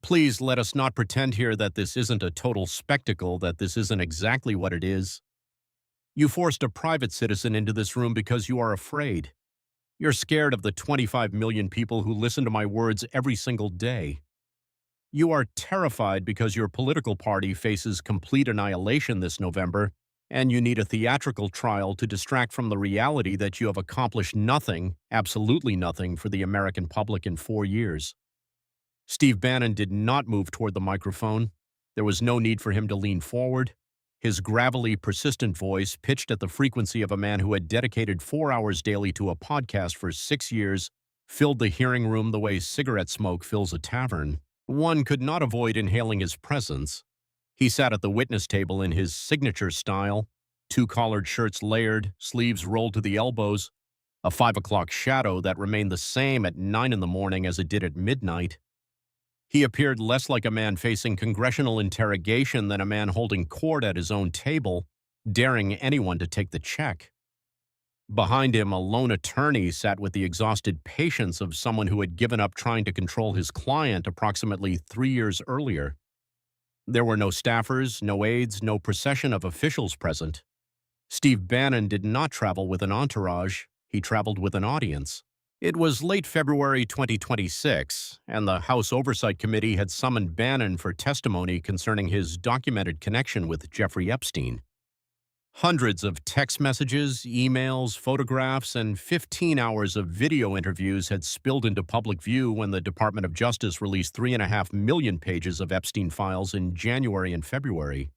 Please let us not pretend here that this isn't a total spectacle, that this isn't exactly what it is. You forced a private citizen into this room because you are afraid. You're scared of the 25 million people who listen to my words every single day. You are terrified because your political party faces complete annihilation this November, and you need a theatrical trial to distract from the reality that you have accomplished nothing, absolutely nothing, for the American public in 4 years. Steve Bannon did not move toward the microphone. There was no need for him to lean forward. His gravelly, persistent voice, pitched at the frequency of a man who had dedicated 4 hours daily to a podcast for 6 years, filled the hearing room the way cigarette smoke fills a tavern. One could not avoid inhaling his presence. He sat at the witness table in his signature style, 2 collared shirts layered, sleeves rolled to the elbows, a 5 o'clock shadow that remained the same at 9 in the morning as it did at midnight. He appeared less like a man facing congressional interrogation than a man holding court at his own table, daring anyone to take the check. Behind him, a lone attorney sat with the exhausted patience of someone who had given up trying to control his client approximately 3 years earlier. There were no staffers, no aides, no procession of officials present. Steve Bannon did not travel with an entourage, he traveled with an audience. It was late February 2026, and the House Oversight Committee had summoned Bannon for testimony concerning his documented connection with Jeffrey Epstein. Hundreds of text messages, emails, photographs, and 15 hours of video interviews had spilled into public view when the Department of Justice released 3.5 million pages of Epstein files in January and February.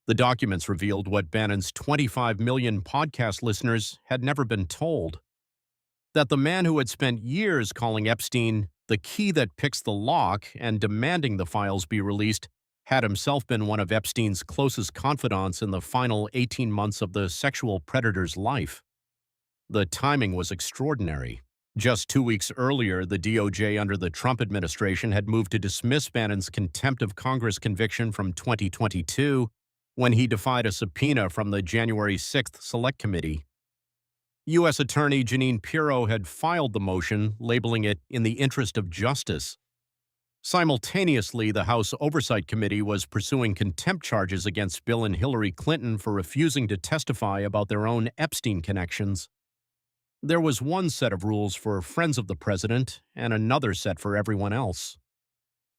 The documents revealed what Bannon's 25 million podcast listeners had never been told: that the man who had spent years calling Epstein the key that picks the lock and demanding the files be released had himself been one of Epstein's closest confidants in the final 18 months of the sexual predator's life. The timing was extraordinary. Just 2 weeks earlier, the DOJ under the Trump administration had moved to dismiss Bannon's contempt of Congress conviction from 2022 when he defied a subpoena from the January 6th Select Committee. U.S. Attorney Jeanine Pirro had filed the motion, labeling it "in the interest of justice." Simultaneously, the House Oversight Committee was pursuing contempt charges against Bill and Hillary Clinton for refusing to testify about their own Epstein connections. There was one set of rules for friends of the president and another set for everyone else.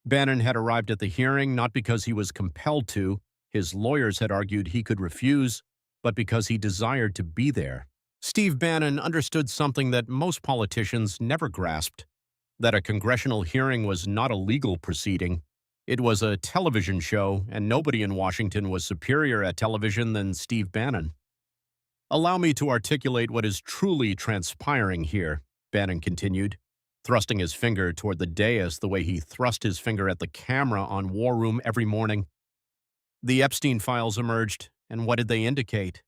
Bannon had arrived at the hearing not because he was compelled to, his lawyers had argued he could refuse, but because he desired to be there. Steve Bannon understood something that most politicians never grasped: that a congressional hearing was not a legal proceeding. It was a television show, and nobody in Washington was superior at television than Steve Bannon. "Allow me to articulate what is truly transpiring here," Bannon continued, thrusting his finger toward the dais the way he thrust his finger at the camera on War Room every morning. The Epstein files emerged, and what did they indicate?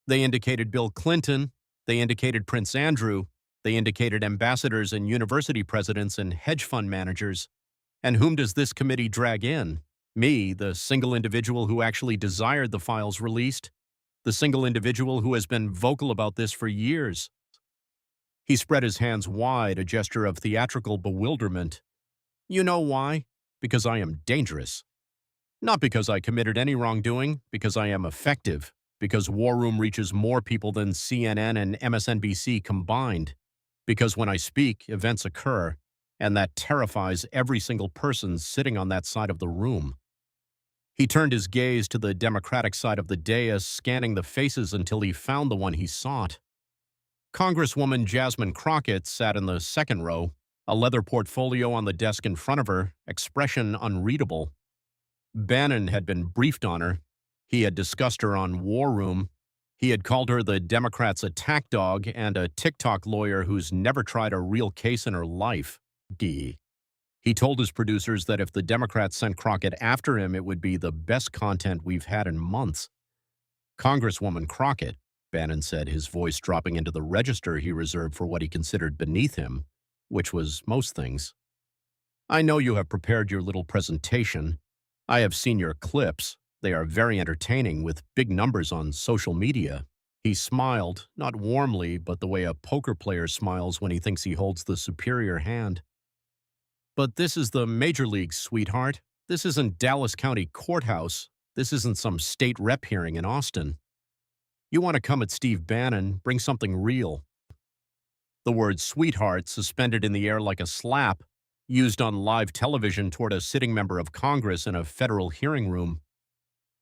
They indicated Bill Clinton, they indicated Prince Andrew, they indicated ambassadors and university presidents and hedge fund managers. And whom does this committee drag in? Me, the single individual who actually desired the files released, the single individual who has been vocal about this for years. He spread his hands wide, a gesture of theatrical bewilderment. You know why? Because I am dangerous. Not because I committed any wrongdoing, because I am effective. Because War Room reaches more people than CNN and MSNBC combined. Because when I speak, events occur, and that terrifies every single person sitting on that side of the room. He turned his gaze to the Democratic side of the dais, scanning the faces until he found the one he sought. Congresswoman Jasmine Crockett sat in the second row, a leather portfolio on the desk in front of her, expression unreadable. Bannon had been briefed on her. He had discussed her on War Room. He had called her the Democrats' attack dog and a TikTok lawyer who's never tried a real case in her life. He told his producers that if the Democrats sent Crockett after him, it would be the best content we've had in months. Congresswoman Crockett, Bannon said, his voice dropping into the register he reserved for what he considered beneath him, which was most things. I know you have prepared your little presentation. I have seen your clips. They are very entertaining, with big numbers on social media. He smiled, not warmly, but the way a poker player smiles when he thinks he holds the superior hand. But this is the major leagues, sweetheart. This isn't Dallas County Courthouse. This isn't some state rep hearing in Austin. You want to come at Steve Bannon, bring something real. The word sweetheart, suspended in the air like a slap, used on live television toward a sitting member of Congress in a federal hearing room.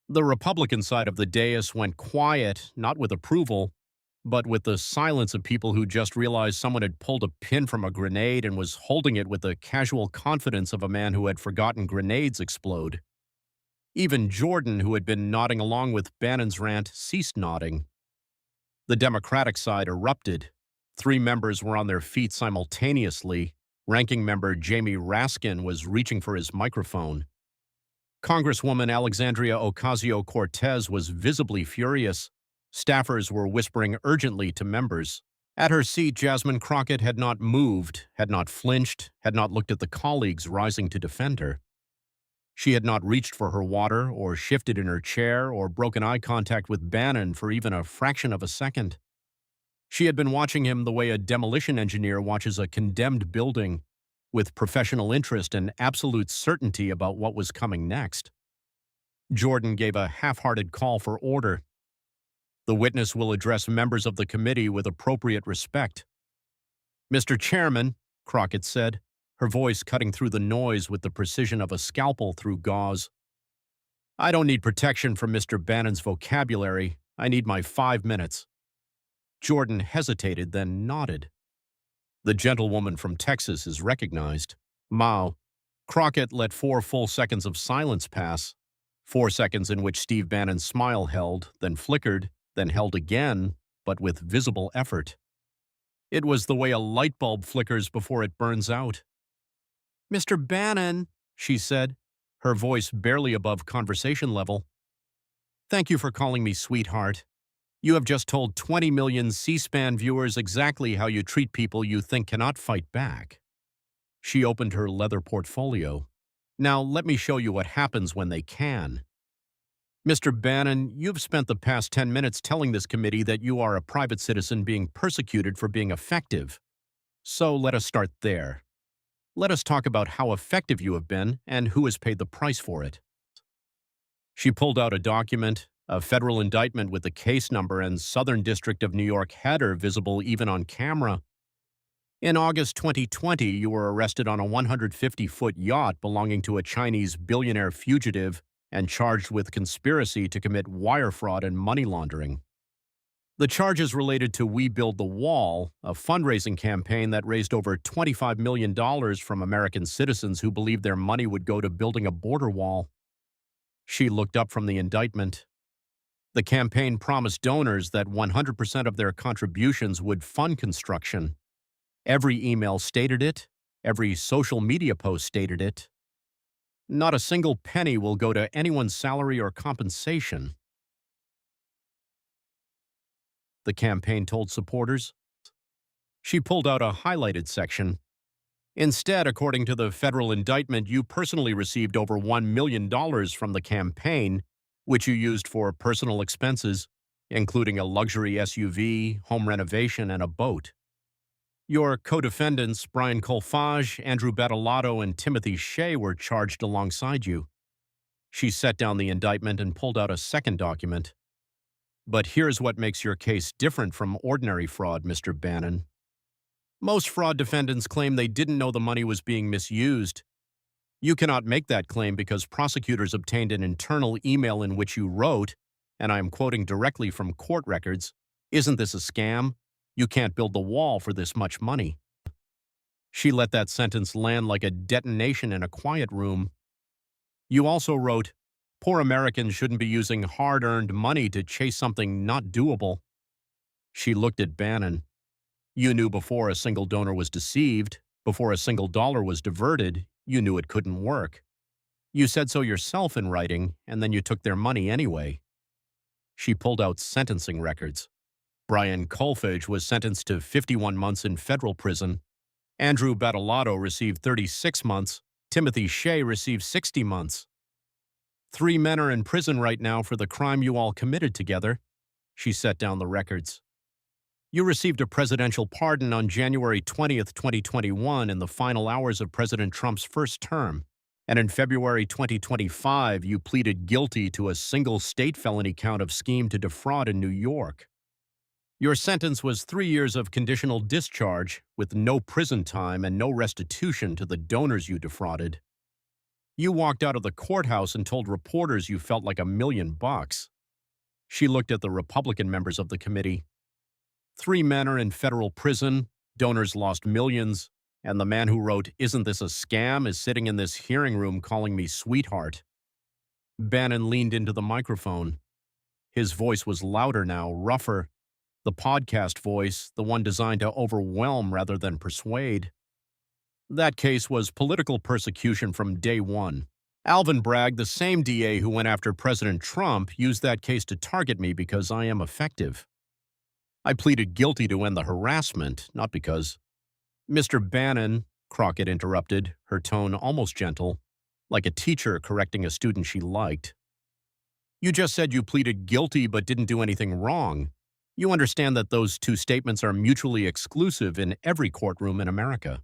The Republican side of the dais went quiet, not with approval, but with the silence of people who just realized someone had pulled a pin from a grenade and was holding it with the casual confidence of a man who had forgotten grenades explode. Even Jordan, who had been nodding along with Bannon's rant, ceased nodding. The Democratic side erupted. 3 members were on their feet simultaneously. Ranking member Jamie Raskin was reaching for his microphone. Congresswoman Alexandria Ocasio-Cortez was visibly furious. Staffers were whispering urgently to members. At her seat, Jasmine Crockett had not moved, had not flinched, had not looked at the colleagues rising to defend her. She had not reached for her water, or shifted in her chair, or broken eye contact with Bannon for even a fraction of a second. She had been watching him the way a demolition engineer watches a condemned building, with professional interest and absolute certainty about what was coming next. Jordan gave a half-hearted call for order. The witness will address members of the committee with appropriate respect. Mr. Chairman, Crockett said, her voice cutting through the noise with the precision of a scalpel through gauze. I don't need protection from Mr. Bannon's vocabulary. I need my 5 minutes. Jordan hesitated, then nodded. The gentlewoman from Texas is recognized. Mao. Crockett let 4 full seconds of silence pass. 4 seconds in which Steve Bannon's smile held, then flickered, then held again, but with visible effort. It was the way a light bulb flickers before it burns out. Mr. Bannon, she said, her voice barely above conversation level. Thank you for calling me sweetheart. You have just told 20 million C-SPAN viewers exactly how you treat people you think cannot fight back. She opened her leather portfolio. Now let me show you what happens when they can. Mr. Bannon, you've spent the past 10 minutes telling this committee that you are a private citizen being persecuted for being effective. So let us start there. Let us talk about how effective you have been and who has paid the price for it. She pulled out a document, a federal indictment with the case number and Southern District of New York header visible even on camera. In August 2020, you were arrested on a 150-foot yacht belonging to a Chinese billionaire fugitive and charged with conspiracy to commit wire fraud and money laundering. The charges related to We Build the Wall, a fundraising campaign that raised over $25 million from American citizens who believed their money would go to building a border wall. She looked up from the indictment. The campaign promised donors that 100% of their contributions would fund construction. Every email stated it. Every social media post stated it. Not a single penny will go to anyone's salary or compensation, the campaign told supporters. She pulled out a highlighted section. Instead, according to the federal indictment, you personally received over $1 million from the campaign, which you used for personal expenses, including a luxury SUV, home renovation, and a boat. Your co-defendants, Brian Colfage, Andrew Battolato, and Timothy Shea, were charged alongside you. She set down the indictment and pulled out a second document. But here's what makes your case different from ordinary fraud, Mr. Bannon. Most fraud defendants claim they didn't know the money was being misused. You cannot make that claim because prosecutors obtained an internal email in which you wrote, and I am quoting directly from court records, "Isn't this a scam? You can't build the wall for this much money." She let that sentence land like a detonation in a quiet room. You also wrote, "Poor Americans shouldn't be using hard-earned money to chase something not doable." She looked at Bannon. You knew before a single donor was deceived, before a single dollar was diverted, you knew it couldn't work. You said so yourself in writing, and then you took their money anyway. She pulled out sentencing records. Brian Colfage was sentenced to 51 months in federal prison. Andrew Battolato received 36 months. Timothy Shea received 60 months. 3 men are in prison right now for the crime you all committed together. She set down the records. You received a presidential pardon on January 20th, 2021, in the final hours of President Trump's first term. And in February 2025, you pleaded guilty to a single state felony count of scheme to defraud in New York. Your sentence was 3 years of conditional discharge with no prison time and no restitution to the donors you defrauded. You walked out of the courthouse and told reporters you felt like $1,000,000. She looked at the Republican members of the committee. 3 men are in federal prison, donors lost millions, and the man who wrote, "Isn't this a scam?" is sitting in this hearing room calling me sweetheart. Bannon leaned into the microphone. His voice was louder now, rougher. The podcast voice, the one designed to overwhelm rather than persuade. That case was political persecution from day one. Alvin Bragg, the same DA who went after President Trump, used that case to target me because I am effective. I pleaded guilty to end the harassment, not because— Mr. Bannon, Crockett interrupted, her tone almost gentle, like a teacher correcting a student she liked. You just said you pleaded guilty but didn't do anything wrong. You understand that those two statements are mutually exclusive in every courtroom in America.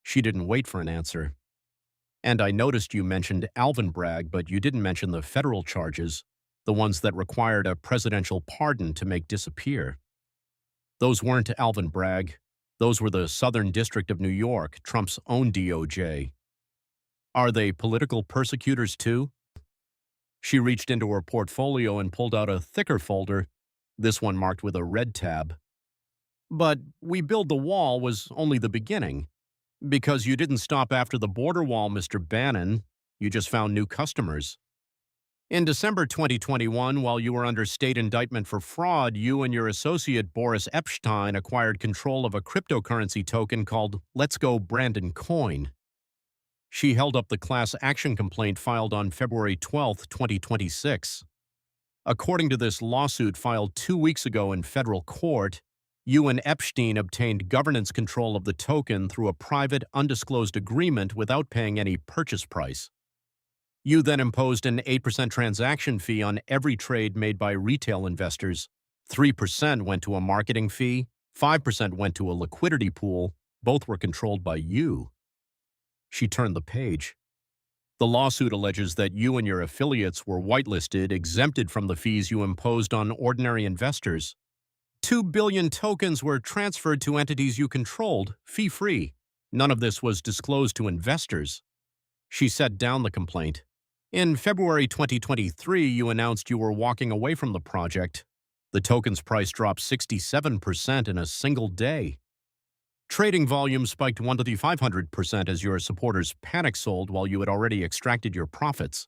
She didn't wait for an answer. And I noticed you mentioned Alvin Bragg, but you didn't mention the federal charges, the ones that required a presidential pardon to make disappear. Those weren't Alvin Bragg. Those were the Southern District of New York, Trump's own DOJ. Are they political persecutors too? She reached into her portfolio and pulled out a thicker folder, this one marked with a red tab. But "We Build the Wall" was only the beginning. Because you didn't stop after the border wall, Mr. Bannon. You just found new customers. In December 2021, while you were under state indictment for fraud, you and your associate Boris Epshteyn acquired control of a cryptocurrency token called Let's Go Brandon Coin. She held up the class action complaint filed on February 12, 2026. According to this lawsuit filed 2 weeks ago in federal court, you and Epstein obtained governance control of the token through a private, undisclosed agreement without paying any purchase price. You then imposed an 8% transaction fee on every trade made by retail investors. 3% went to a marketing fee, 5% went to a liquidity pool. Both were controlled by you. She turned the page. The lawsuit alleges that you and your affiliates were whitelisted, exempted from the fees you imposed on ordinary investors. 2 billion tokens were transferred to entities you controlled, fee-free. None of this was disclosed to investors. She set down the complaint. In February 2023, you announced you were walking away from the project. The token's price dropped 67% in a single day. Trading volume spiked 1,500% as your supporters panic sold while you had already extracted your profits.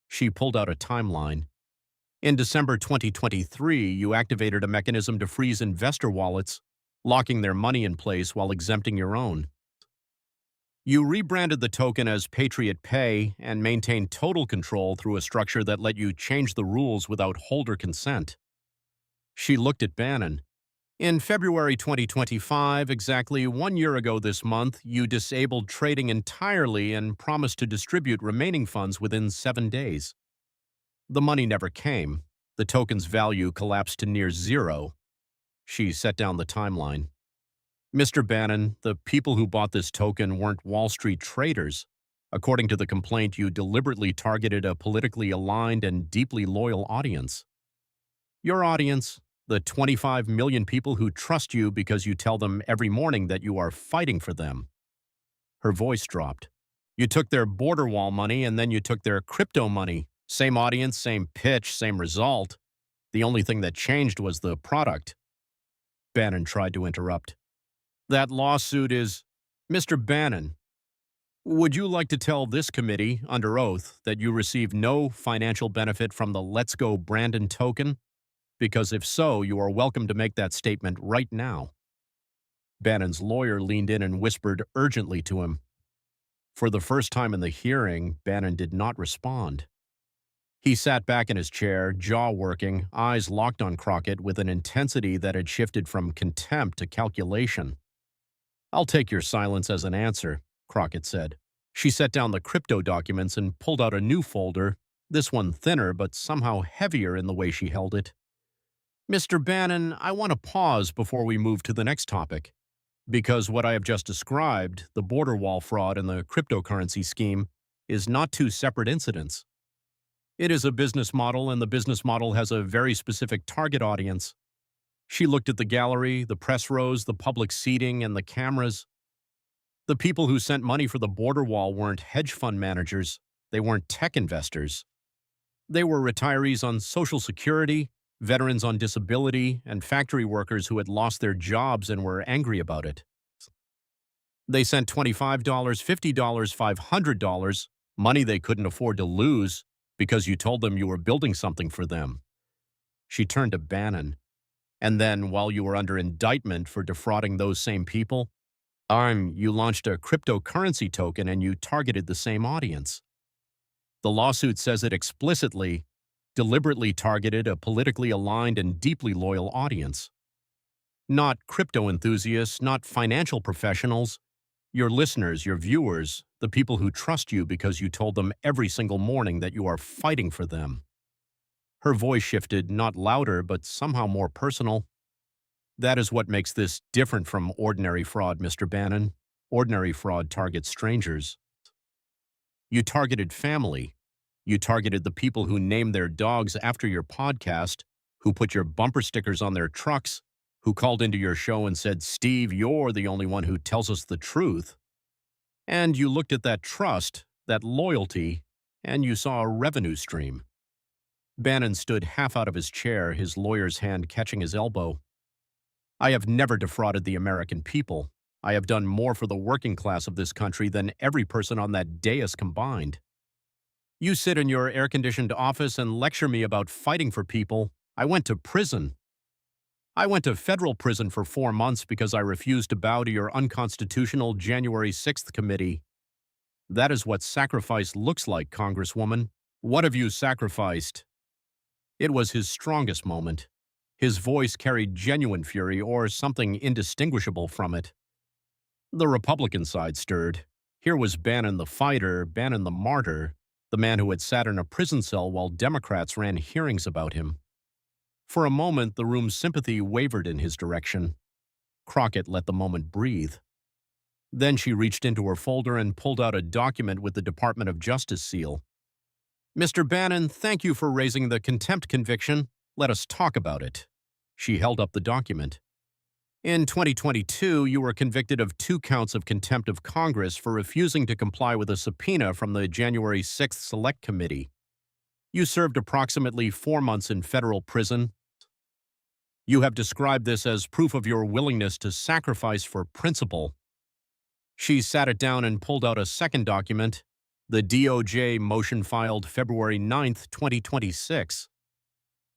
She pulled out a timeline. In December 2023, you activated a mechanism to freeze investor wallets, locking their money in place while exempting your own. You rebranded the token as Patriot Pay and maintained total control through a structure that let you change the rules without holder consent. She looked at Bannon. In February 2025, exactly 1 year ago this month, you disabled trading entirely and promised to distribute remaining funds within 7 days. The money never came. The token's value collapsed to near zero. She set down the timeline. Mr. Bannon, the people who bought this token weren't Wall Street traders. According to the complaint, you deliberately targeted a politically aligned and deeply loyal audience. Your audience, the 25 million people who trust you because you tell them every morning that you are fighting for them. Her voice dropped. You took their border wall money and then you took their crypto money. Same audience, same pitch, same result. The only thing that changed was the product. Bannon tried to interrupt. That lawsuit is— Mr. Bannon, would you like to tell this committee, under oath, that you received no financial benefit from the Let's Go Brandon token? Because if so, you are welcome to make that statement right now. Bannon's lawyer leaned in and whispered urgently to him. For the first time in the hearing, Bannon did not respond. He sat back in his chair, jaw working, eyes locked on Crockett with an intensity that had shifted from contempt to calculation. I'll take your silence as an answer, Crockett said. She set down the crypto documents and pulled out a new folder, this one thinner but somehow heavier in the way she held it. Mr. Bannon, I want to pause before we move to the next topic, because what I have just described, the border wall fraud and the cryptocurrency scheme, is not two separate incidents. It is a business model, and the business model has a very specific target audience. She looked at the gallery, the press rows, the public seating, and the cameras. The people who sent money for the border wall weren't hedge fund managers. They weren't tech investors. They were retirees on Social Security, veterans on disability, and factory workers who had lost their jobs and were angry about it. They sent $25, $50, $500, money they couldn't afford to lose because you told them you were building something for them. She turned to Bannon. And then, while you were under indictment for defrauding those same people, you launched a cryptocurrency token and you targeted the same audience. The lawsuit says it explicitly, deliberately targeted a politically aligned and deeply loyal audience. Not crypto enthusiasts, not financial professionals, your listeners, your viewers, the people who trust you because you told them every single morning that you are fighting for them. Her voice shifted, not louder, but somehow more personal. That is what makes this different from ordinary fraud, Mr. Bannon. Ordinary fraud targets strangers. You targeted family. You targeted the people who named their dogs after your podcast, who put your bumper stickers on their trucks, who called into your show and said, "Steve, you're the only one who tells us the truth." And you looked at that trust, that loyalty, and you saw a revenue stream. Bannon stood half out of his chair, his lawyer's hand catching his elbow. I have never defrauded the American people. I have done more for the working class of this country than every person on that dais combined. You sit in your air-conditioned office and lecture me about fighting for people. I went to prison. I went to federal prison for 4 months because I refused to bow to your unconstitutional January 6th committee. That is what sacrifice looks like, Congresswoman. What have you sacrificed? It was his strongest moment. His voice carried genuine fury or something indistinguishable from it. The Republican side stirred. Here was Bannon the fighter, Bannon the martyr, the man who had sat in a prison cell while Democrats ran hearings about him. For a moment, the room's sympathy wavered in his direction. Crockett let the moment breathe. Then she reached into her folder and pulled out a document with the Department of Justice seal. Mr. Bannon, thank you for raising the contempt conviction. Let us talk about it. She held up the document. In 2022, you were convicted of 2 counts of contempt of Congress for refusing to comply with a subpoena from the January 6th Select Committee. You served approximately 4 months in federal prison. You have described this as proof of your willingness to sacrifice for principle. She sat it down and pulled out a second document, the DOJ motion filed February 9th, 2026.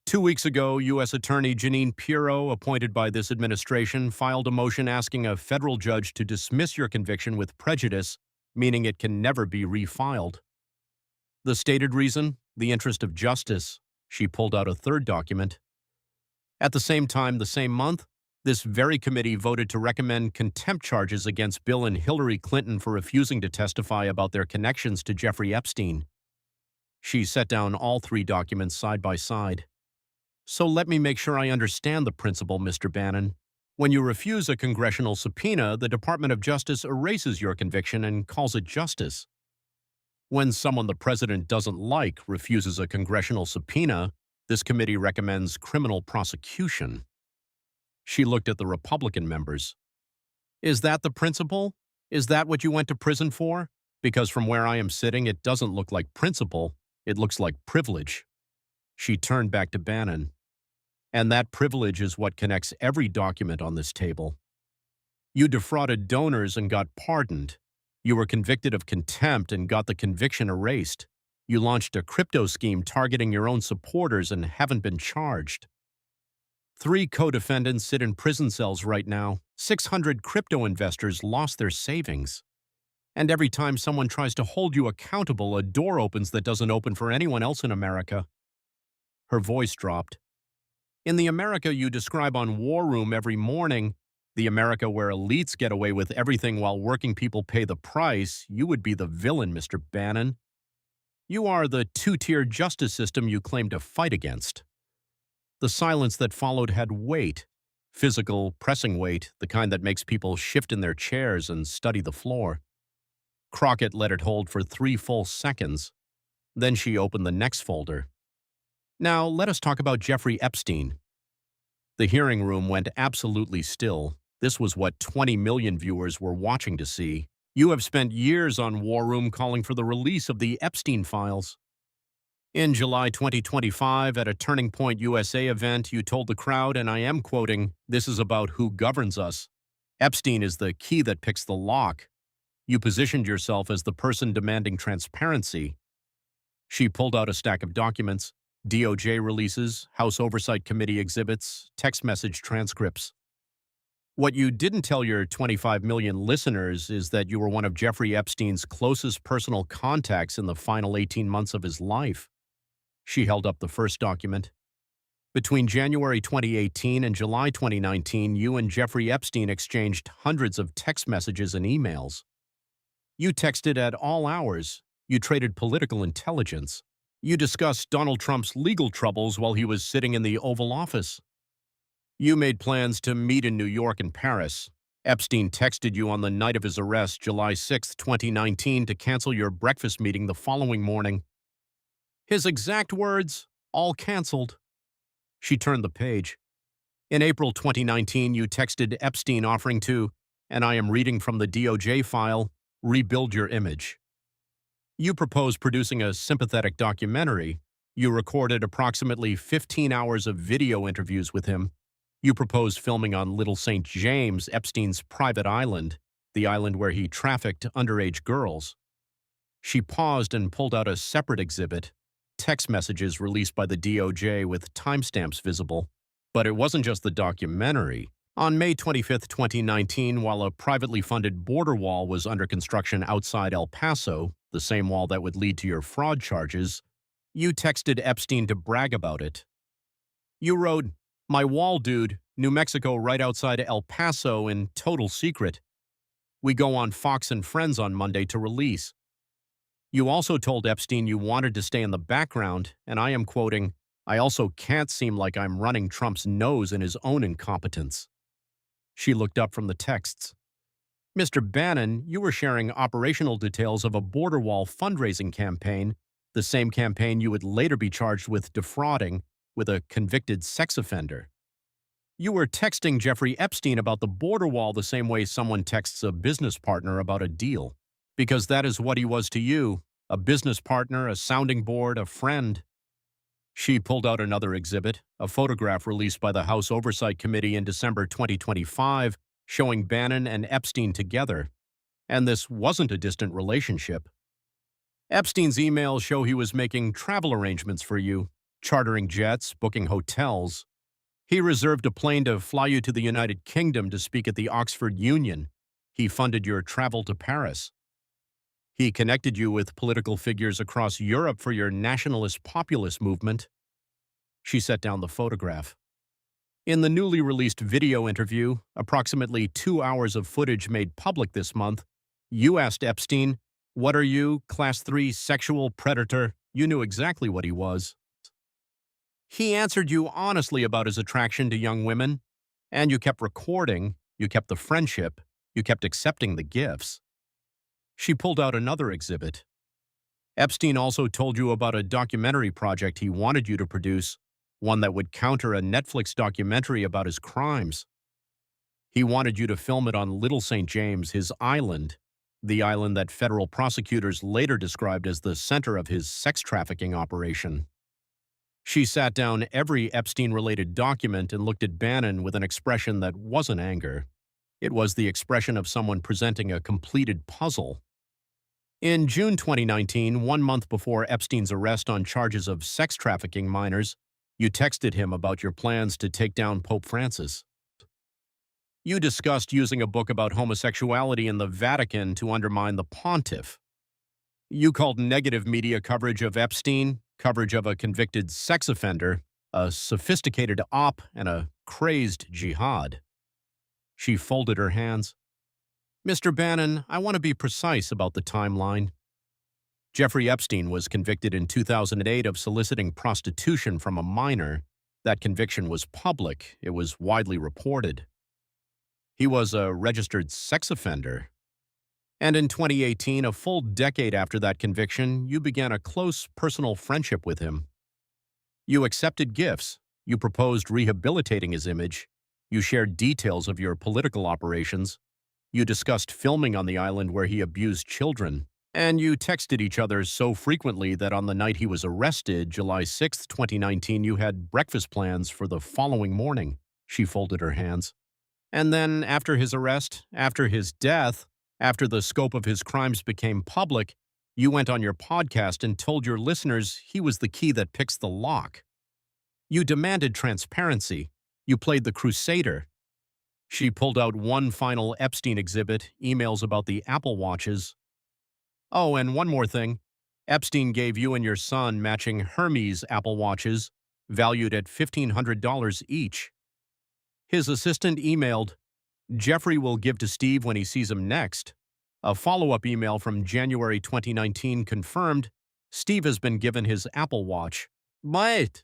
2 weeks ago, U.S. Attorney Jeanine Pirro, appointed by this administration, filed a motion asking a federal judge to dismiss your conviction with prejudice, meaning it can never be refiled. The stated reason? The interest of justice. She pulled out a third document. At the same time, the same month, this very committee voted to recommend contempt charges against Bill and Hillary Clinton for refusing to testify about their connections to Jeffrey Epstein. She set down all 3 documents side by side. So let me make sure I understand the principle, Mr. Bannon. When you refuse a congressional subpoena, the Department of Justice erases your conviction and calls it justice. When someone the president doesn't like refuses a congressional subpoena, this committee recommends criminal prosecution. She looked at the Republican members. Is that the principle? Is that what you went to prison for? Because from where I am sitting, it doesn't look like principle. It looks like privilege. She turned back to Bannon. And that privilege is what connects every document on this table. You defrauded donors and got pardoned. You were convicted of contempt and got the conviction erased. You launched a crypto scheme targeting your own supporters and haven't been charged. 3 co-defendants sit in prison cells right now. 600 crypto investors lost their savings. And every time someone tries to hold you accountable, a door opens that doesn't open for anyone else in America. Her voice dropped. In the America you describe on War Room every morning, the America where elites get away with everything while working people pay the price, you would be the villain, Mr. Bannon. You are the 2-tier justice system you claim to fight against. The silence that followed had weight, physical, pressing weight, the kind that makes people shift in their chairs and study the floor. Crockett let it hold for 3 full seconds. Then she opened the next folder. Now, let us talk about Jeffrey Epstein. The hearing room went absolutely still. This was what 20 million viewers were watching to see. You have spent years on War Room calling for the release of the Epstein files. In July 2025, at a Turning Point USA event, you told the crowd, and I am quoting, "This is about who governs us. Epstein is the key that picks the lock." You positioned yourself as the person demanding transparency. She pulled out a stack of documents, DOJ releases, House Oversight Committee exhibits, text message transcripts. What you didn't tell your 25 million listeners is that you were one of Jeffrey Epstein's closest personal contacts in the final 18 months of his life. She held up the first document. Between January 2018 and July 2019, you and Jeffrey Epstein exchanged hundreds of text messages and emails. You texted at all hours. You traded political intelligence. You discussed Donald Trump's legal troubles while he was sitting in the Oval Office. You made plans to meet in New York and Paris. Epstein texted you on the night of his arrest, July 6, 2019, to cancel your breakfast meeting the following morning. His exact words, all canceled. She turned the page. In April 2019, you texted Epstein offering to, and I am reading from the DOJ file, rebuild your image. You proposed producing a sympathetic documentary. You recorded approximately 15 hours of video interviews with him. You proposed filming on Little St. James, Epstein's private island, the island where he trafficked underage girls. She paused and pulled out a separate exhibit, text messages released by the DOJ with timestamps visible. But it wasn't just the documentary. On May 25, 2019, while a privately funded border wall was under construction outside El Paso, the same wall that would lead to your fraud charges, you texted Epstein to brag about it. You wrote, "My wall, dude, New Mexico right outside El Paso in total secret. We go on Fox and Friends on Monday to release." You also told Epstein you wanted to stay in the background, and I am quoting, "I also can't seem like I'm running Trump's nose in his own incompetence." She looked up from the texts. Mr. Bannon, you were sharing operational details of a border wall fundraising campaign, the same campaign you would later be charged with defrauding with a convicted sex offender. You were texting Jeffrey Epstein about the border wall the same way someone texts a business partner about a deal, because that is what he was to you, a business partner, a sounding board, a friend. She pulled out another exhibit, a photograph released by the House Oversight Committee in December 2025, showing Bannon and Epstein together. And this wasn't a distant relationship. Epstein's emails show he was making travel arrangements for you, chartering jets, booking hotels. He reserved a plane to fly you to the United Kingdom to speak at the Oxford Union. He funded your travel to Paris. He connected you with political figures across Europe for your nationalist populist movement. She set down the photograph. In the newly released video interview, approximately 2 hours of footage made public this month, you asked Epstein, "What are you, Class 3 sexual predator?" You knew exactly what he was. He answered you honestly about his attraction to young women, and you kept recording, you kept the friendship, you kept accepting the gifts. She pulled out another exhibit. Epstein also told you about a documentary project he wanted you to produce, one that would counter a Netflix documentary about his crimes. He wanted you to film it on Little St. James, his island, the island that federal prosecutors later described as the center of his sex trafficking operation. She sat down every Epstein-related document and looked at Bannon with an expression that wasn't anger. It was the expression of someone presenting a completed puzzle. In June 2019, 1 month before Epstein's arrest on charges of sex trafficking minors, you texted him about your plans to take down Pope Francis. You discussed using a book about homosexuality in the Vatican to undermine the pontiff. You called negative media coverage of Epstein, coverage of a convicted sex offender, a sophisticated op, and a crazed jihad. She folded her hands. Mr. Bannon, I want to be precise about the timeline. Jeffrey Epstein was convicted in 2008 of soliciting prostitution from a minor. That conviction was public. It was widely reported. He was a registered sex offender. And in 2018, a full decade after that conviction, you began a close personal friendship with him. You accepted gifts. You proposed rehabilitating his image. You shared details of your political operations. You discussed filming on the island where he abused children. And you texted each other so frequently that on the night he was arrested, July 6, 2019, you had breakfast plans for the following morning. She folded her hands. And then after his arrest, after his death, after the scope of his crimes became public, you went on your podcast and told your listeners he was the key that picks the lock. You demanded transparency. You played the crusader. She pulled out one final Epstein exhibit, emails about the Apple Watches. Oh, and one more thing. Epstein gave you and your son matching Hermes Apple Watches, valued at $1,500 each. His assistant emailed, "Jeffrey will give to Steve when he sees him next." A follow-up email from January 2019 confirmed Steve has been given his Apple Watch. But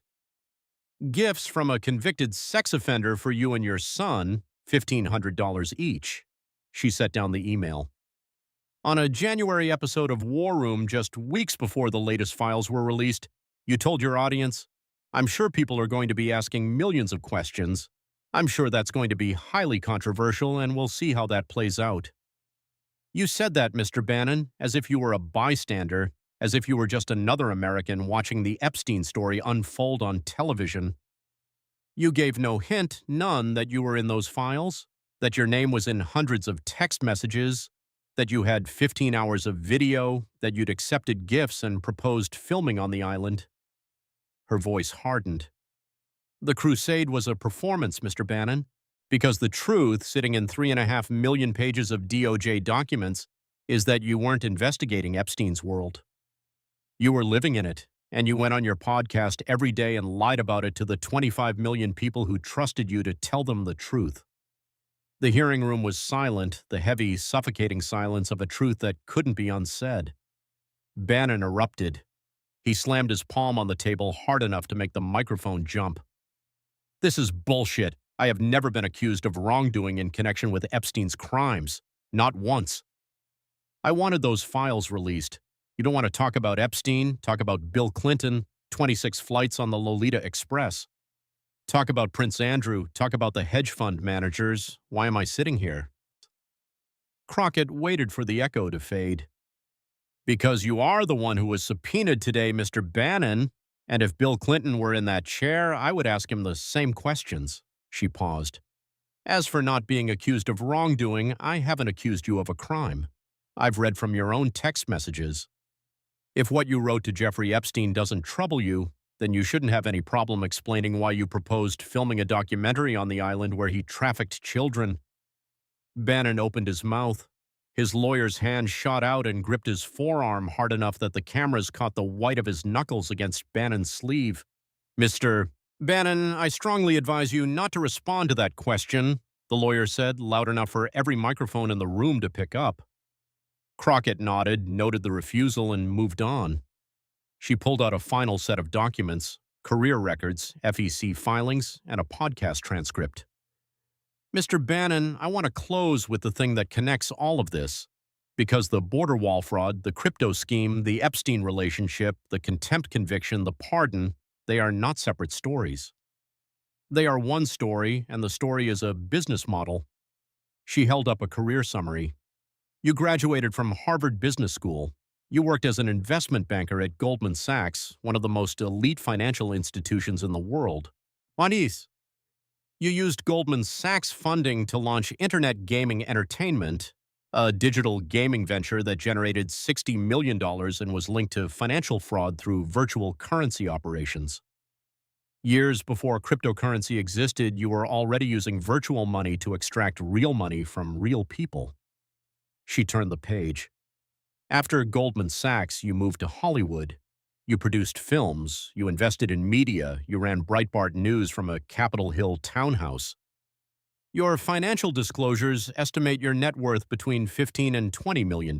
gifts from a convicted sex offender for you and your son, $1,500 each. She set down the email. On a January episode of War Room just weeks before the latest files were released, you told your audience, "I'm sure people are going to be asking millions of questions. I'm sure that's going to be highly controversial, and we'll see how that plays out." You said that, Mr. Bannon, as if you were a bystander, as if you were just another American watching the Epstein story unfold on television. You gave no hint, none, that you were in those files, that your name was in hundreds of text messages, that you had 15 hours of video, that you'd accepted gifts and proposed filming on the island. Her voice hardened. The crusade was a performance, Mr. Bannon, because the truth, sitting in 3.5 million pages of DOJ documents, is that you weren't investigating Epstein's world. You were living in it, and you went on your podcast every day and lied about it to the 25 million people who trusted you to tell them the truth. The hearing room was silent, the heavy, suffocating silence of a truth that couldn't be unsaid. Bannon erupted. He slammed his palm on the table hard enough to make the microphone jump. "This is bullshit. I have never been accused of wrongdoing in connection with Epstein's crimes. Not once. I wanted those files released. You don't want to talk about Epstein, talk about Bill Clinton, 26 flights on the Lolita Express. Talk about Prince Andrew, talk about the hedge fund managers. Why am I sitting here?" Crockett waited for the echo to fade. "Because you are the one who was subpoenaed today, Mr. Bannon, and if Bill Clinton were in that chair, I would ask him the same questions." She paused. "As for not being accused of wrongdoing, I haven't accused you of a crime. I've read from your own text messages. If what you wrote to Jeffrey Epstein doesn't trouble you, then you shouldn't have any problem explaining why you proposed filming a documentary on the island where he trafficked children." Bannon opened his mouth. His lawyer's hand shot out and gripped his forearm hard enough that the cameras caught the white of his knuckles against Bannon's sleeve. "Mr. Bannon, I strongly advise you not to respond to that question," the lawyer said, loud enough for every microphone in the room to pick up. Crockett nodded, noted the refusal, and moved on. She pulled out a final set of documents, career records, FEC filings, and a podcast transcript. "Mr. Bannon, I want to close with the thing that connects all of this, because the border wall fraud, the crypto scheme, the Epstein relationship, the contempt conviction, the pardon, they are not separate stories. They are one story, and the story is a business model." She held up a career summary. "You graduated from Harvard Business School. You worked as an investment banker at Goldman Sachs, one of the most elite financial institutions in the world. Manis. You used Goldman Sachs funding to launch Internet Gaming Entertainment, a digital gaming venture that generated $60 million and was linked to financial fraud through virtual currency operations. Years before cryptocurrency existed, you were already using virtual money to extract real money from real people." She turned the page. "After Goldman Sachs, you moved to Hollywood. You produced films, you invested in media, you ran Breitbart News from a Capitol Hill townhouse. Your financial disclosures estimate your net worth between $15 and $20 million.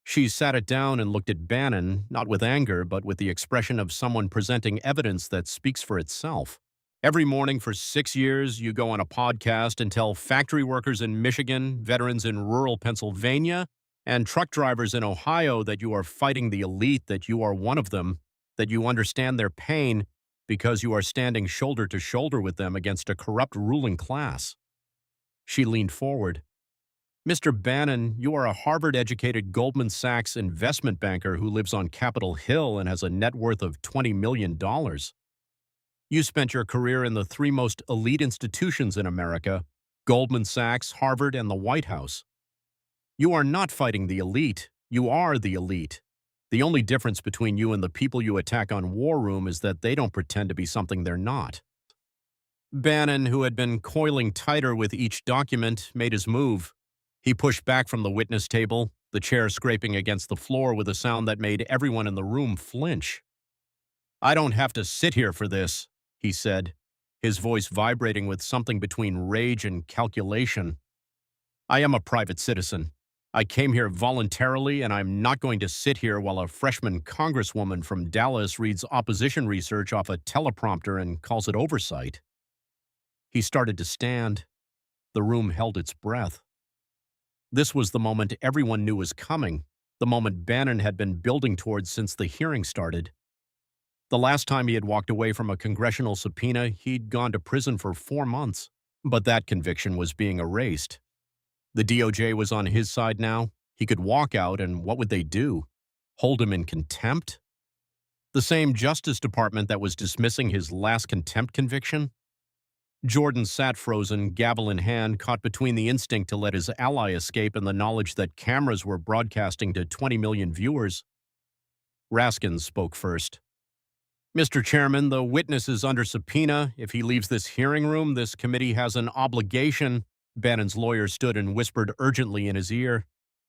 She sat it down and looked at Bannon, not with anger, but with the expression of someone presenting evidence that speaks for itself. Every morning for 6 years, you go on a podcast and tell factory workers in Michigan, veterans in rural Pennsylvania, and truck drivers in Ohio that you are fighting the elite, that you are one of them, that you understand their pain because you are standing shoulder to shoulder with them against a corrupt ruling class. She leaned forward. Mr. Bannon, you are a Harvard-educated Goldman Sachs investment banker who lives on Capitol Hill and has a net worth of $20 million. You spent your career in the three most elite institutions in America, Goldman Sachs, Harvard, and the White House. You are not fighting the elite. You are the elite. The only difference between you and the people you attack on War Room is that they don't pretend to be something they're not. Bannon, who had been coiling tighter with each document, made his move. He pushed back from the witness table, the chair scraping against the floor with a sound that made everyone in the room flinch. "I don't have to sit here for this," he said, his voice vibrating with something between rage and calculation. "I am a private citizen. I came here voluntarily, and I'm not going to sit here while a freshman congresswoman from Dallas reads opposition research off a teleprompter and calls it oversight." He started to stand. The room held its breath. This was the moment everyone knew was coming, the moment Bannon had been building towards since the hearing started. The last time he had walked away from a congressional subpoena, he'd gone to prison for 4 months. But that conviction was being erased. The DOJ was on his side now. He could walk out, and what would they do? Hold him in contempt? The same Justice Department that was dismissing his last contempt conviction? Jordan sat frozen, gavel in hand, caught between the instinct to let his ally escape and the knowledge that cameras were broadcasting to 20 million viewers. Raskins spoke first. "Mr. Chairman, the witness is under subpoena. If he leaves this hearing room, this committee has an obligation." Bannon's lawyer stood and whispered urgently in his ear.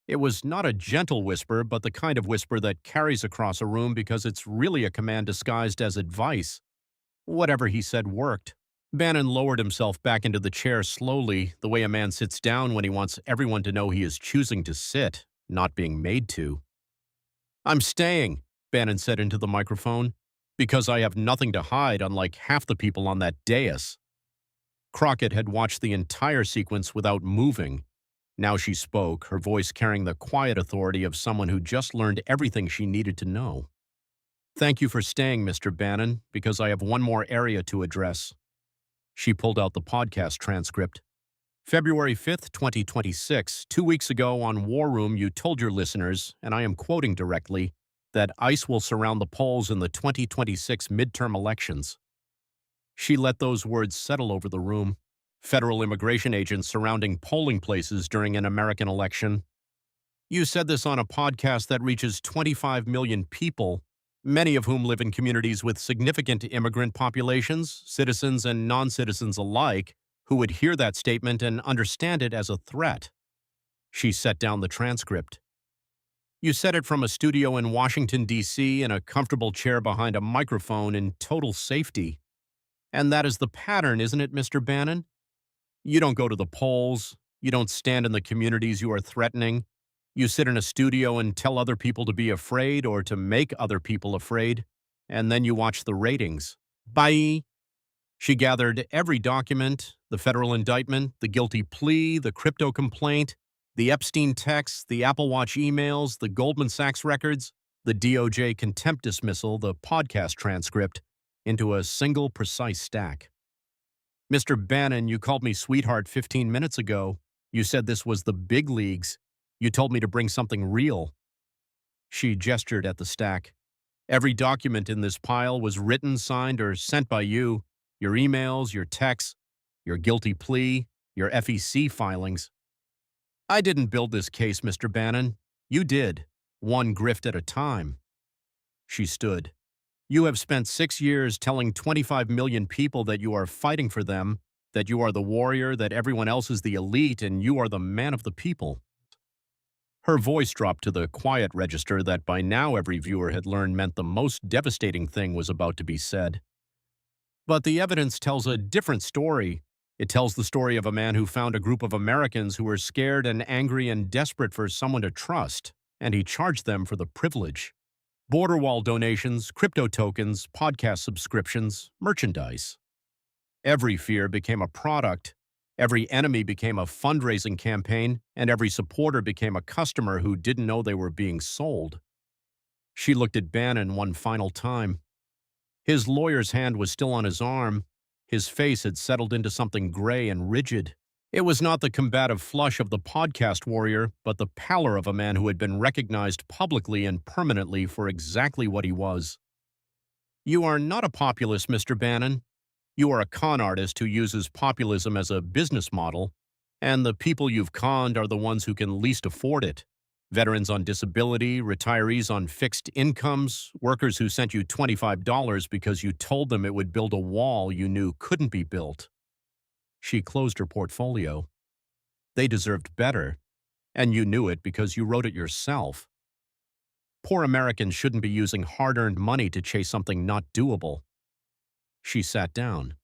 It was not a gentle whisper, but the kind of whisper that carries across a room because it's really a command disguised as advice. Whatever he said worked. Bannon lowered himself back into the chair slowly, the way a man sits down when he wants everyone to know he is choosing to sit, not being made to. "I'm staying," Bannon said into the microphone, "because I have nothing to hide, unlike half the people on that dais." Crockett had watched the entire sequence without moving. Now she spoke, her voice carrying the quiet authority of someone who just learned everything she needed to know. "Thank you for staying, Mr. Bannon, because I have one more area to address." She pulled out the podcast transcript. "February 5th, 2026, 2 weeks ago on War Room, you told your listeners, and I am quoting directly, that ICE will surround the polls in the 2026 midterm elections." She let those words settle over the room. Federal immigration agents surrounding polling places during an American election. "You said this on a podcast that reaches 25 million people, many of whom live in communities with significant immigrant populations, citizens and non-citizens alike, who would hear that statement and understand it as a threat." She set down the transcript. "You said it from a studio in Washington, D.C., in a comfortable chair behind a microphone in total safety. And that is the pattern, isn't it, Mr. Bannon? You don't go to the polls. You don't stand in the communities you are threatening. You sit in a studio and tell other people to be afraid or to make other people afraid, and then you watch the ratings. Bye." She gathered every document, the federal indictment, the guilty plea, the crypto complaint, the Epstein texts, the Apple Watch emails, the Goldman Sachs records, the DOJ contempt dismissal, the podcast transcript, into a single precise stack. "Mr. Bannon, you called me sweetheart 15 minutes ago. You said this was the big leagues. You told me to bring something real." She gestured at the stack. "Every document in this pile was written, signed, or sent by you. Your emails, your texts, your guilty plea, your FEC filings. I didn't build this case, Mr. Bannon. You did, one grift at a time." She stood. "You have spent 6 years telling 25 million people that you are fighting for them, that you are the warrior, that everyone else is the elite, and you are the man of the people." Her voice dropped to the quiet register that by now every viewer had learned meant the most devastating thing was about to be said. But the evidence tells a different story. It tells the story of a man who found a group of Americans who were scared and angry and desperate for someone to trust, and he charged them for the privilege. Border wall donations, crypto tokens, podcast subscriptions, merchandise. Every fear became a product, every enemy became a fundraising campaign, and every supporter became a customer who didn't know they were being sold. She looked at Bannon one final time. His lawyer's hand was still on his arm. His face had settled into something gray and rigid. It was not the combative flush of the podcast warrior, but the pallor of a man who had been recognized publicly and permanently for exactly what he was. You are not a populist, Mr. Bannon. You are a con artist who uses populism as a business model, and the people you've conned are the ones who can least afford it. Veterans on disability, retirees on fixed incomes, workers who sent you $25 because you told them it would build a wall you knew couldn't be built. She closed her portfolio. They deserved better, and you knew it because you wrote it yourself. Poor Americans shouldn't be using hard-earned money to chase something not doable. She sat down.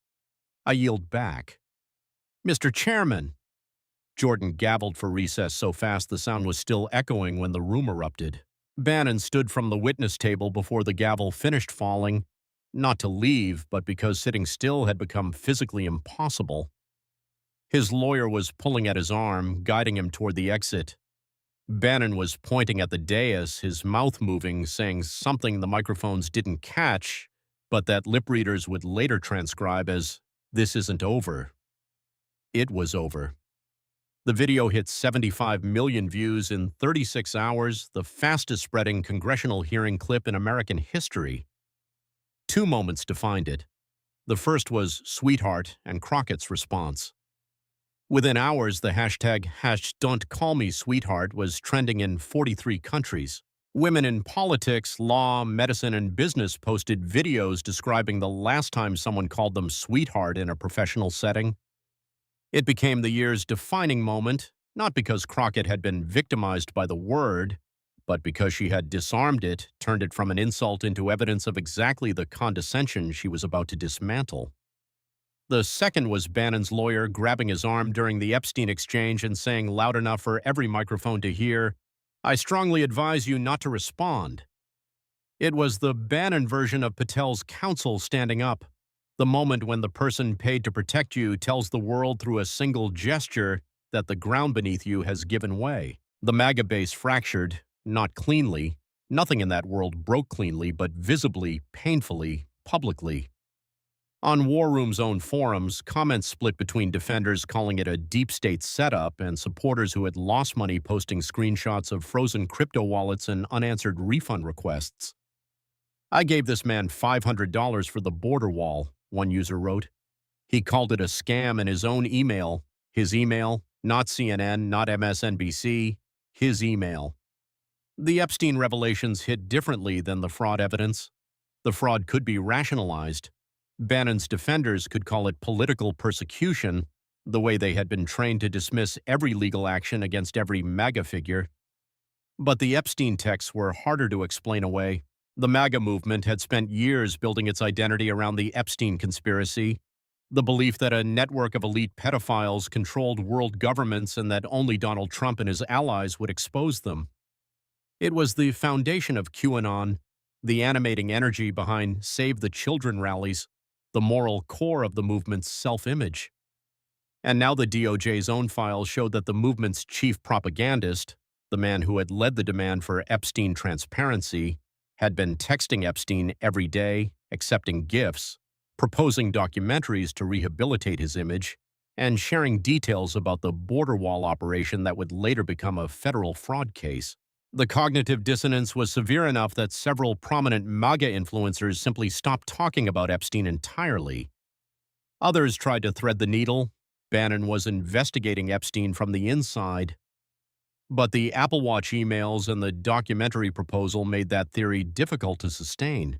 I yielded back. Mr. Chairman! Jordan gavelled for recess so fast the sound was still echoing when the room erupted. Bannon stood from the witness table before the gavel finished falling, not to leave, but because sitting still had become physically impossible. His lawyer was pulling at his arm, guiding him toward the exit. Bannon was pointing at the dais, his mouth moving, saying something the microphones didn't catch, but that lip readers would later transcribe as, "This isn't over." It was over. The video hit 75 million views in 36 hours, the fastest-spreading congressional hearing clip in American history. Two moments defined it. The first was "Sweetheart" and Crockett's response. Within hours, the hashtag #Don'tCallMeSweetheart was trending in 43 countries. Women in politics, law, medicine, and business posted videos describing the last time someone called them sweetheart in a professional setting. It became the year's defining moment, not because Crockett had been victimized by the word, but because she had disarmed it, turned it from an insult into evidence of exactly the condescension she was about to dismantle. The second was Bannon's lawyer grabbing his arm during the Epstein exchange and saying loud enough for every microphone to hear, "I strongly advise you not to respond." It was the Bannon version of Patel's counsel standing up, the moment when the person paid to protect you tells the world through a single gesture that the ground beneath you has given way. The MAGA base fractured, not cleanly. Nothing in that world broke cleanly, but visibly, painfully, publicly. On War Room's own forums, comments split between defenders calling it a deep state setup and supporters who had lost money posting screenshots of frozen crypto wallets and unanswered refund requests. "I gave this man $500 for the border wall," one user wrote. He called it a scam in his own email. His email, not CNN, not MSNBC, his email. The Epstein revelations hit differently than the fraud evidence. The fraud could be rationalized. Bannon's defenders could call it political persecution, the way they had been trained to dismiss every legal action against every MAGA figure. But the Epstein texts were harder to explain away. The MAGA movement had spent years building its identity around the Epstein conspiracy, the belief that a network of elite pedophiles controlled world governments and that only Donald Trump and his allies would expose them. It was the foundation of QAnon, the animating energy behind Save the Children rallies, the moral core of the movement's self-image. And now the DOJ's own files showed that the movement's chief propagandist, the man who had led the demand for Epstein transparency, had been texting Epstein every day, accepting gifts, proposing documentaries to rehabilitate his image, and sharing details about the border wall operation that would later become a federal fraud case. The cognitive dissonance was severe enough that several prominent MAGA influencers simply stopped talking about Epstein entirely. Others tried to thread the needle. Bannon was investigating Epstein from the inside. But the Apple Watch emails and the documentary proposal made that theory difficult to sustain.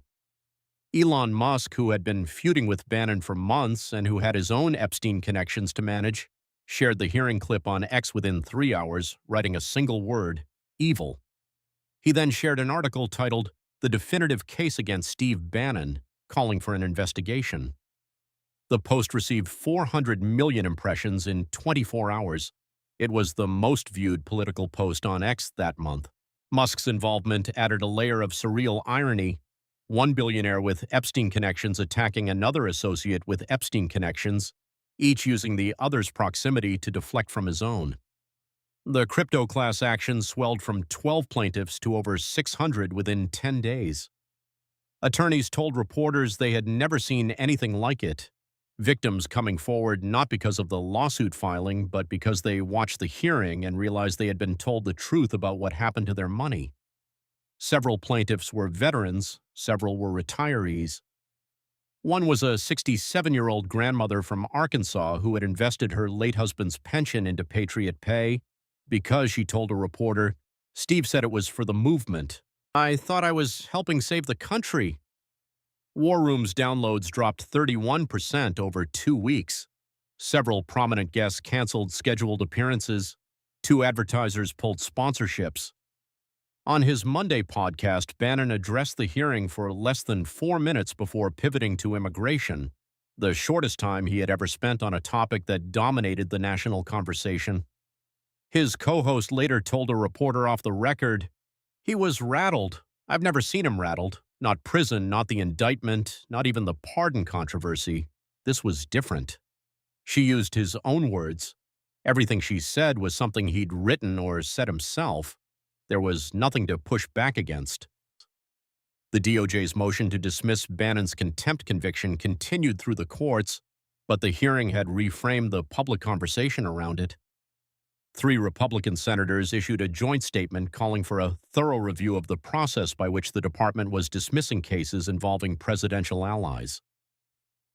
Elon Musk, who had been feuding with Bannon for months and who had his own Epstein connections to manage, shared the hearing clip on X within 3 hours, writing a single word: evil. He then shared an article titled "The Definitive Case Against Steve Bannon," calling for an investigation. The post received 400 million impressions in 24 hours. It was the most viewed political post on X that month. Musk's involvement added a layer of surreal irony, one billionaire with Epstein connections attacking another associate with Epstein connections, each using the other's proximity to deflect from his own. The crypto class action swelled from 12 plaintiffs to over 600 within 10 days. Attorneys told reporters they had never seen anything like it, victims coming forward not because of the lawsuit filing, but because they watched the hearing and realized they had been told the truth about what happened to their money. Several plaintiffs were veterans, several were retirees. One was a 67-year-old grandmother from Arkansas who had invested her late husband's pension into Patriot Pay because, she told a reporter, Steve said it was for the movement. I thought I was helping save the country. War Room's downloads dropped 31% over 2 weeks. Several prominent guests canceled scheduled appearances. 2 advertisers pulled sponsorships. On his Monday podcast, Bannon addressed the hearing for less than 4 minutes before pivoting to immigration, the shortest time he had ever spent on a topic that dominated the national conversation. His co-host later told a reporter off the record, "He was rattled. I've never seen him rattled. Not prison, not the indictment, not even the pardon controversy. This was different." She used his own words. Everything she said was something he'd written or said himself. There was nothing to push back against. The DOJ's motion to dismiss Bannon's contempt conviction continued through the courts, but the hearing had reframed the public conversation around it. 3 Republican senators issued a joint statement calling for a thorough review of the process by which the department was dismissing cases involving presidential allies.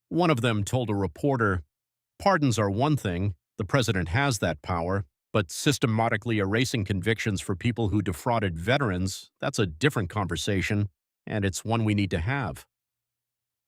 One of them told a reporter, "Pardons are one thing, the president has that power, but systematically erasing convictions for people who defrauded veterans, that's a different conversation, and it's one we need to have."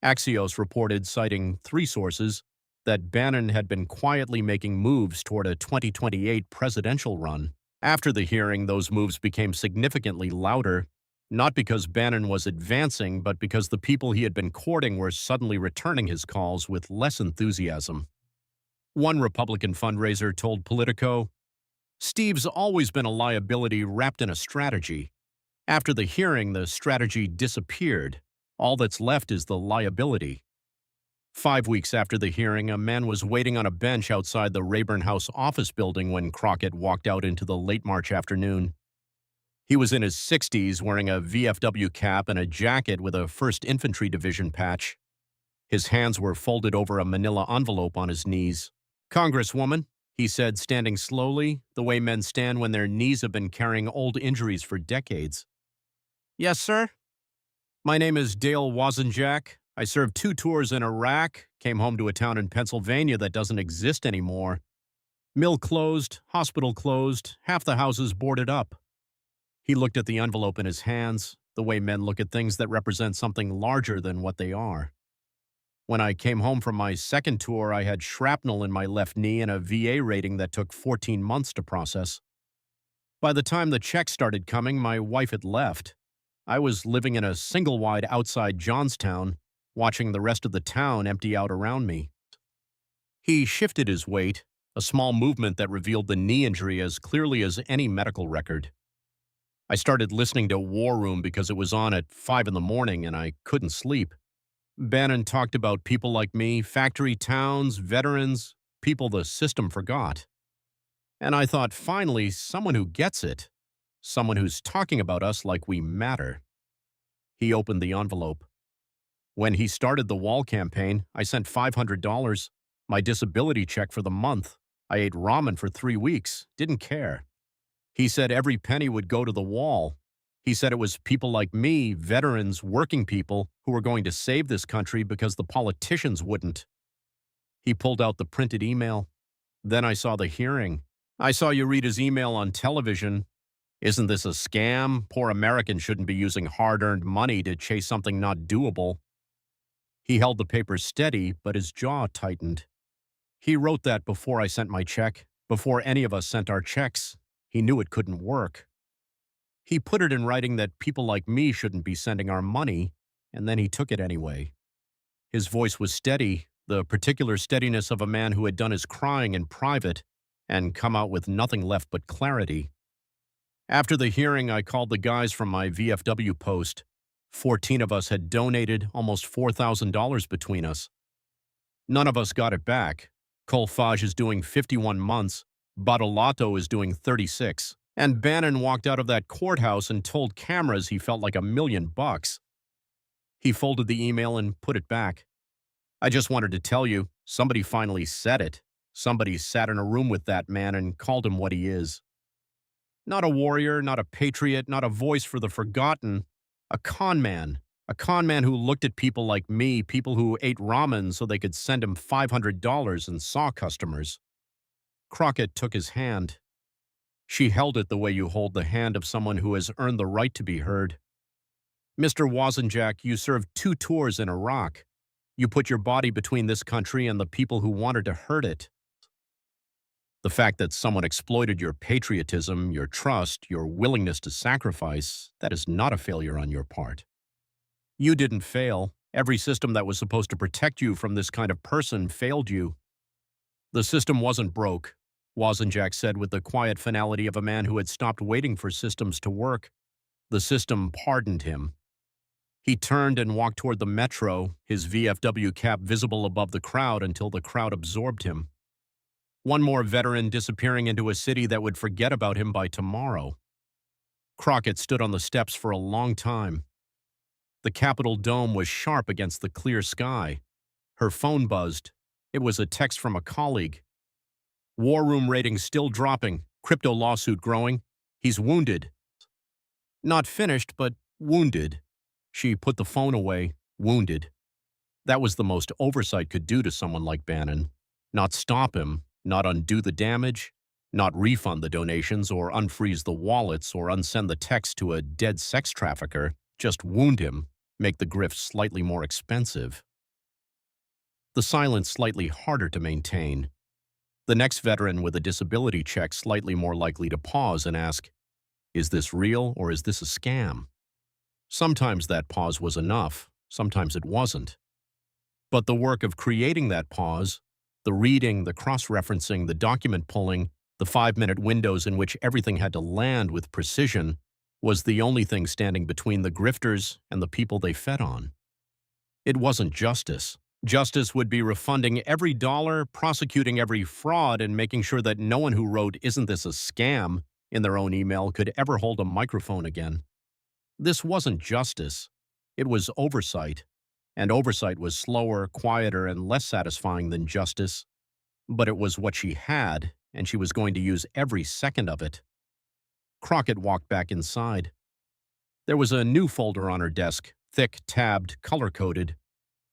Axios reported, citing 3 sources, that Bannon had been quietly making moves toward a 2028 presidential run. After the hearing, those moves became significantly louder, not because Bannon was advancing, but because the people he had been courting were suddenly returning his calls with less enthusiasm. One Republican fundraiser told Politico, "Steve's always been a liability wrapped in a strategy. After the hearing, the strategy disappeared. All that's left is the liability." 5 weeks after the hearing, a man was waiting on a bench outside the Rayburn House office building when Crockett walked out into the late March afternoon. He was in his 60s, wearing a VFW cap and a jacket with a 1st Infantry Division patch. His hands were folded over a manila envelope on his knees. "Congresswoman," he said, standing slowly, the way men stand when their knees have been carrying old injuries for decades. "Yes, sir?" "My name is Dale Wazenjak. I served 2 tours in Iraq, came home to a town in Pennsylvania that doesn't exist anymore. Mill closed, hospital closed, half the houses boarded up." He looked at the envelope in his hands, the way men look at things that represent something larger than what they are. "When I came home from my 2nd tour, I had shrapnel in my left knee and a VA rating that took 14 months to process. By the time the checks started coming, my wife had left. I was living in a single-wide outside Johnstown, watching the rest of the town empty out around me." He shifted his weight, a small movement that revealed the knee injury as clearly as any medical record. "I started listening to War Room because it was on at 5 in the morning and I couldn't sleep. Bannon talked about people like me, factory towns, veterans, people the system forgot. And I thought, finally, someone who gets it. Someone who's talking about us like we matter." He opened the envelope. "When he started the wall campaign, I sent $500, my disability check for the month. I ate ramen for 3 weeks, didn't care. He said every penny would go to the wall. He said it was people like me, veterans, working people, who were going to save this country because the politicians wouldn't." He pulled out the printed email. "Then I saw the hearing. I saw you read his email on television. Isn't this a scam? Poor Americans shouldn't be using hard-earned money to chase something not doable." He held the paper steady, but his jaw tightened. "He wrote that before I sent my check, before any of us sent our checks. He knew it couldn't work. He put it in writing that people like me shouldn't be sending our money, and then he took it anyway." His voice was steady, the particular steadiness of a man who had done his crying in private and come out with nothing left but clarity. After the hearing, I called the guys from my VFW post. 14 of us had donated almost $4,000 between us. None of us got it back. Colfage is doing 51 months, Badolato is doing 36, and Bannon walked out of that courthouse and told cameras he felt like $1,000,000. He folded the email and put it back. I just wanted to tell you, somebody finally said it. Somebody sat in a room with that man and called him what he is. Not a warrior, not a patriot, not a voice for the forgotten. A con man. A con man who looked at people like me, people who ate ramen so they could send him $500 and saw customers. Crockett took his hand. She held it the way you hold the hand of someone who has earned the right to be heard. Mr. Wozenjak, you served 2 tours in Iraq. You put your body between this country and the people who wanted to hurt it. The fact that someone exploited your patriotism, your trust, your willingness to sacrifice, that is not a failure on your part. You didn't fail. Every system that was supposed to protect you from this kind of person failed you. The system wasn't broke, Wozenjak said with the quiet finality of a man who had stopped waiting for systems to work. The system pardoned him. He turned and walked toward the metro, his VFW cap visible above the crowd until the crowd absorbed him. One more veteran disappearing into a city that would forget about him by tomorrow. Crockett stood on the steps for a long time. The Capitol dome was sharp against the clear sky. Her phone buzzed. It was a text from a colleague. War room ratings still dropping, crypto lawsuit growing. He's wounded. Not finished, but wounded. She put the phone away, wounded. That was the most oversight could do to someone like Bannon. Not stop him, not undo the damage, not refund the donations or unfreeze the wallets or unsend the text to a dead sex trafficker, just wound him, make the grift slightly more expensive. The silence slightly harder to maintain. The next veteran with a disability check slightly more likely to pause and ask, is this real or is this a scam? Sometimes that pause was enough, sometimes it wasn't. But the work of creating that pause, the reading, the cross-referencing, the document pulling, the 5-minute windows in which everything had to land with precision, was the only thing standing between the grifters and the people they fed on. It wasn't justice. Justice would be refunding every dollar, prosecuting every fraud, and making sure that no one who wrote "Isn't this a scam?" in their own email could ever hold a microphone again. This wasn't justice. It was oversight. And oversight was slower, quieter, and less satisfying than justice. But it was what she had, and she was going to use every second of it. Crockett walked back inside. There was a new folder on her desk, thick, tabbed, color-coded.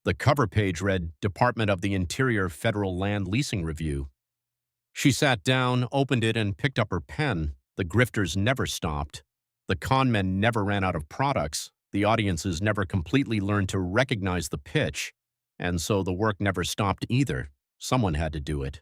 The cover page read, Department of the Interior Federal Land Leasing Review. She sat down, opened it, and picked up her pen. The grifters never stopped. The con men never ran out of products. The audiences never completely learned to recognize the pitch. And so the work never stopped either. Someone had to do it.